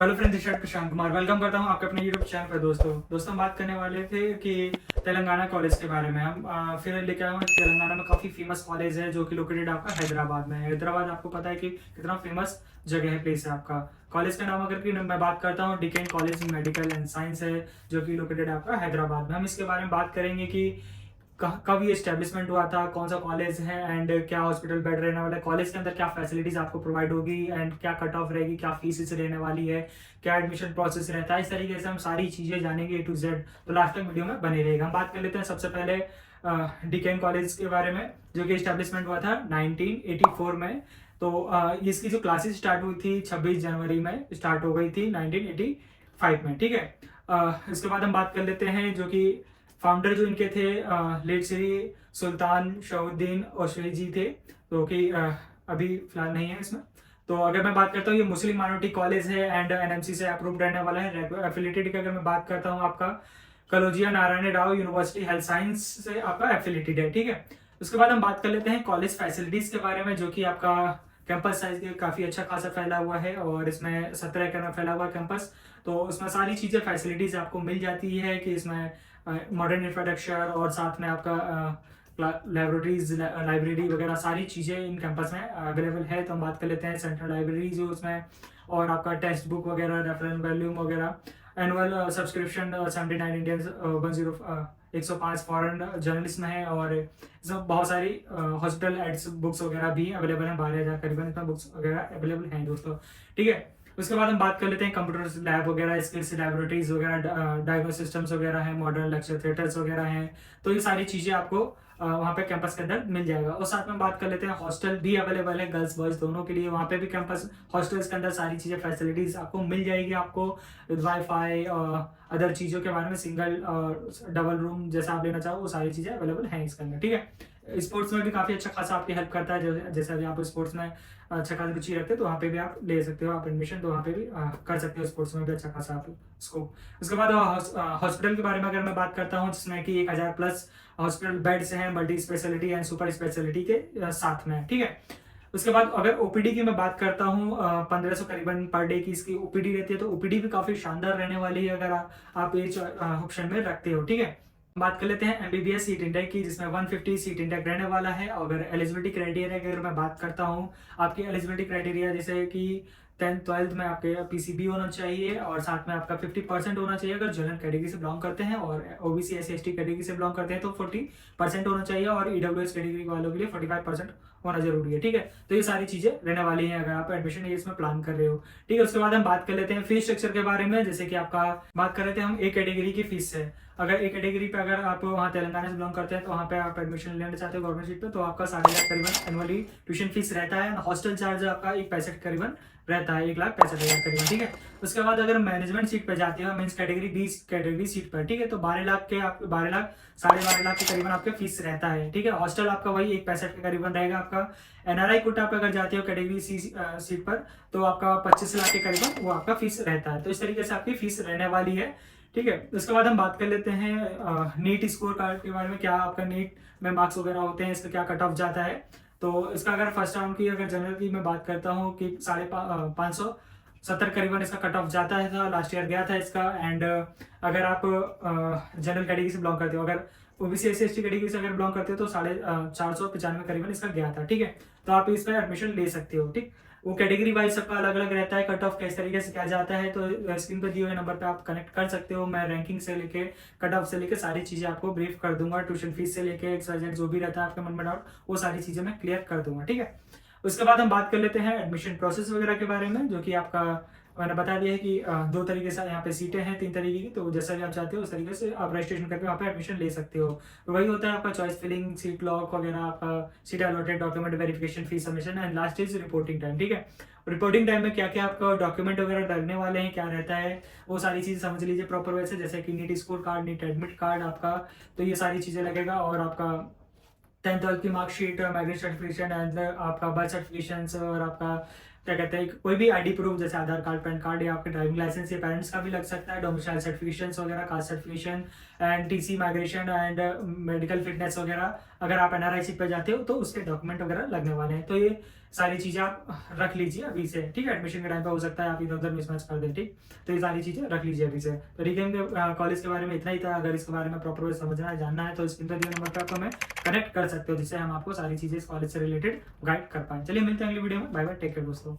Hello friends, this is Prashant Kumar. Welcome करता हूं आपके अपने यूट्यूब चैनल पर। दोस्तों हम बात करने वाले थे कि तेलंगाना कॉलेज के बारे में। हम फिर लेके आए हूं तेलंगाना में काफ़ी फेमस कॉलेज है जो कि लोकेटेड आपका हैदराबाद में है। हैदराबाद आपको पता है कि कितना फेमस जगह है, प्लेस है आपका। कॉलेज का नाम अगर कि मैं बात करता हूँ, डिकेन कॉलेज मेडिकल एंड साइंस है जो कि लोकेटेड आपका हैदराबाद में। हम इसके बारे में बात करेंगे कि कब ये स्टैब्लिशमेंट हुआ था, कौन सा कॉलेज है एंड क्या हॉस्पिटल बेड रहने वाला है, कॉलेज के अंदर क्या फैसिलिटीज आपको प्रोवाइड होगी एंड क्या कट ऑफ रहेगी, क्या फीस रहने वाली है, क्या एडमिशन प्रोसेस रहता है। इस तरीके से हम सारी चीज़ें जानेंगे A to Z। तो लास्ट तक वीडियो में बने रहेगा। हम बात कर लेते हैं सबसे पहले डिकेन कॉलेज के बारे में, जो कि स्टैब्लिशमेंट हुआ था 1984 में। तो इसकी जो क्लासेस स्टार्ट हुई थी 26 जनवरी में स्टार्ट हो गई थी 1985 में। ठीक है। इसके बाद हम बात कर लेते हैं जो कि फाउंडर जो इनके थे लेट श्री सुल्तान शाहुद्दीन ओशरी जी थे, जो कि अभी फिलहाल नहीं है इसमें। तो अगर मैं बात करता हूँ, ये मुस्लिम माइनॉरिटी कॉलेज है एंड एनएमसी से अप्रूव्ड रहने वाला है। एफिलिएटेड की अगर मैं बात करता हूँ, आपका Kaloji Narayana Rao university health science से आपका एफिलिएटेड है। ठीक है। उसके बाद हम बात कर लेते हैं कॉलेज फैसिलिटीज के बारे में, जो कि आपका कैंपस साइज के काफ़ी अच्छा खासा फैला हुआ है और इसमें 17 एकड़ में फैला हुआ है कैंपस। तो उसमें सारी चीज़ें फैसिलिटीज आपको मिल जाती है कि इसमें मॉडर्न इंफ्रास्ट्रक्चर और साथ में आपका लेबोरेटरीज, लाइब्रेरी वगैरह सारी चीज़ें इन कैंपस में अवेलेबल है। तो हम बात कर लेते हैं सेंट्रल लाइब्रेरी जो उसमें, और आपका टेक्स्ट बुक वगैरह, रेफरेंस वॉल्यूम वगैरह, annual subscription 79 Indians 105 foreign journalist में है। और इसमें बहुत सारी हॉस्पिटल एड्स बुक्स वगैरह भी अवेलेबल हैं, 12,000 करीबन इसमें बुक्स वगैरह अवेलेबल हैं दोस्तों। ठीक है। उसके बाद हम बात कर लेते हैं कंप्यूटर लैब वगैरह, स्किल्स लैबोरेटरीज वगैरह, डायग्नोस सिस्टम्स वगैरह हैं, मॉडर्न लेक्चर थिएटर्स वगैरह हैं। तो ये सारी चीज़ें आपको वहाँ पे कैंपस के अंदर मिल जाएगा। और साथ में बात कर लेते हैं, हॉस्टल भी अवेलेबल है गर्ल्स बॉयज दोनों के लिए। वहाँ पे भी कैंपस हॉस्टल्स के अंदर सारी चीज़ें फैसिलिटीज आपको मिल जाएगी। आपको वाईफाई और अदर चीज़ों के बारे में, सिंगल और डबल रूम जैसा आप लेना चाहो वो सारी चीज़ें अवेलेबल हैं इसके अंदर। ठीक है। स्पोर्ट्स में भी काफ़ी अच्छा खासा आपकी हेल्प करता है। जैसे अभी आप स्पोर्ट्स में अच्छा खासा रुचि रखते हैं तो वहाँ पे भी आप ले सकते हो आप एडमिशन, तो वहाँ पे भी कर सकते हो स्पोर्ट्स में भी अच्छा खासा आप स्कोप। उसके बाद हॉस्पिटल के बारे में अगर मैं बात करता हूँ, जिसमें कि 1,000 प्लस हॉस्पिटल बेड्स हैं multi speciality and super speciality के साथ में। ठीक है। उसके बाद अगर ओपीडी की मैं बात करता हूँ, 1500 करीबन पर डे की इसकी ओपीडी रहती है। तो ओपीडी भी काफ़ी शानदार रहने वाली है अगर आप एज ऑप्शन में रखते हो। ठीक है। बात कर लेते हैं एमबीबीएस सीट इंटेक की, जिसमें 150 सीट इंटेक रहने वाला है। अगर एलिजिबिलिटी क्राइटेरिया की अगर मैं बात करता हूँ, आपकी एलिजिबिलिटी क्राइटेरिया जैसे कि 10th 12th में आपके पीसीबी होना चाहिए और साथ में आपका 50% होना चाहिए अगर जनरल कैटेगरी से बिलोंग करते हैं, और ओबीसी SC ST कैटेगरी से बिलोंग करते हैं तो 40% होना चाहिए, और ईडब्ल्यूएस कैटेगरी वालों के लिए 45% होना जरूरी है। ठीक है। तो ये सारी चीजें रहने वाली हैं अगर आप एडमिशन इसमें प्लान कर रहे हो। ठीक है। उसके बाद हम बात कर लेते हैं फीस स्ट्रक्चर के बारे में। जैसे कि आपका बात कर रहे थे हम ए कैटेगरी की फीस से, अगर एक कैटेगरी पे अगर आप वहाँ तेलंगाना से बिलोंग करते हैं तो वहाँ पे आप एडमिशन लेना चाहते हो गवर्नमेंट सीट पे, तो आपका 7,500 करीबन एनुअली ट्यूशन फीस रहता है। हॉस्टल चार्ज आपका 1,65,000 करीबन रहता है, 1,65,000 करीबन। ठीक है। उसके बाद अगर मैनेजमेंट सीट पे जाते हो, मीन्स कैटेगरी 20 कैटेगरी सीट पर, ठीक है, तो 12 लाख के आप 12 लाख 12.5 लाख के करीबन आपका फीस रहता है। ठीक है। हॉस्टल आपका वही 1,65,000 के करीबन रहेगा। आपका एनआरआई कोटा पे अगर जाते हो कैटेगरी सी सीट पर, तो आपका 25 लाख के करीबन वो आपका फीस रहता है। तो इस तरीके से आपकी फीस रहने वाली है। ठीक है। उसके बाद हम बात कर लेते हैं नीट स्कोर कार्ड के बारे में, क्या आपका नीट में मार्क्स वगैरह होते हैं, इसका क्या कट ऑफ जाता है। तो इसका अगर फर्स्ट राउंड की अगर जनरल की मैं बात करता हूँ कि 570 करीबन इसका कट ऑफ जाता है था, लास्ट ईयर गया था इसका। एंड अगर आप जनरल कैटेगरी से बिलोंग करते हो, अगर ओबीसी SC ST कैटेगरी से अगर बिलोंग करते हो तो 495 करीबन इसका गया था। ठीक है। तो आप इस पर एडमिशन ले सकते हो। ठीक। वो कैटेगरी वाइज सबका अलग अलग रहता है, कट ऑफ किस तरीके से क्या जाता है, तो स्क्रीन पर दिए हुए नंबर पे आप कनेक्ट कर सकते हो। मैं रैंकिंग से लेके कट ऑफ से लेके सारी चीज़ें आपको ब्रीफ कर दूंगा। ट्यूशन फीस से लेके एक्सवाइजेड जो भी रहता है आपके मन में डाउट, वो सारी चीज़ें मैं क्लियर कर दूंगा। ठीक है। उसके बाद हम बात कर लेते हैं एडमिशन प्रोसेस वगैरह के बारे में, जो कि आपका मैंने बता दिया है कि 2 तरीके से यहाँ पे सीटें हैं, 3 तरीके की। तो जैसा भी आप चाहते हो उस तरीके से आप रजिस्ट्रेशन करके वहाँ पे एडमिशन ले सकते हो। तो वही होता है आपका चॉइस फिलिंग, सीट लॉक वगैरह, आपका seat allotted, document verification, fees submission and last is reporting time. ठीक है। रिपोर्टिंग टाइम में क्या क्या आपका डॉक्यूमेंट वगैरह लगने वाले हैं, क्या रहता है, वो सारी चीज़ समझ लीजिए प्रॉपर वे से। जैसे कि NEET score card, NEET admit card आपका, तो ये सारी चीज़ें लगेगा। और आपका 10th 12th की मार्कशीट, मैग्नेट सर्टिफिकेशन एंड आपका बर्थ सर्टिफिकेशन, और आपका क्या कहते हैं कोई भी आईडी प्रूफ जैसे आधार कार्ड, पैन कार्ड, या आपके ड्राइविंग लाइसेंस या पेरेंट्स का भी लग सकता है, डोमिसाइल सर्टिफिकेशन वगैरह, caste certification and TC migration and medical fitness वगैरह। अगर आप एनआरआई सीट पर जाते हो तो उसके डॉक्यूमेंट वगैरह लगने वाले हैं। तो ये सारी चीज़ें आप रख लीजिए अभी से, ठीक है। एडमिशन के टाइम पे हो सकता है आप इधर उधर मिसमैच कर दें, ठीक। तो ये सारी चीज़ें रख लीजिए अभी से। तो रिगेम के कॉलेज के बारे में इतना ही था। अगर इसके बारे में प्रॉपर वे समझना है, जानना है, तो स्क्रीन पर दिए नंबर पर आप हमें कनेक्ट कर सकते हो, जिससे हम आपको सारी चीज़ें इस कॉलेज से रिलेटेड गाइड कर पाएँ। चलिए मिलते हैं अगली वीडियो में। बाय बाय, टेक केयर दोस्तों।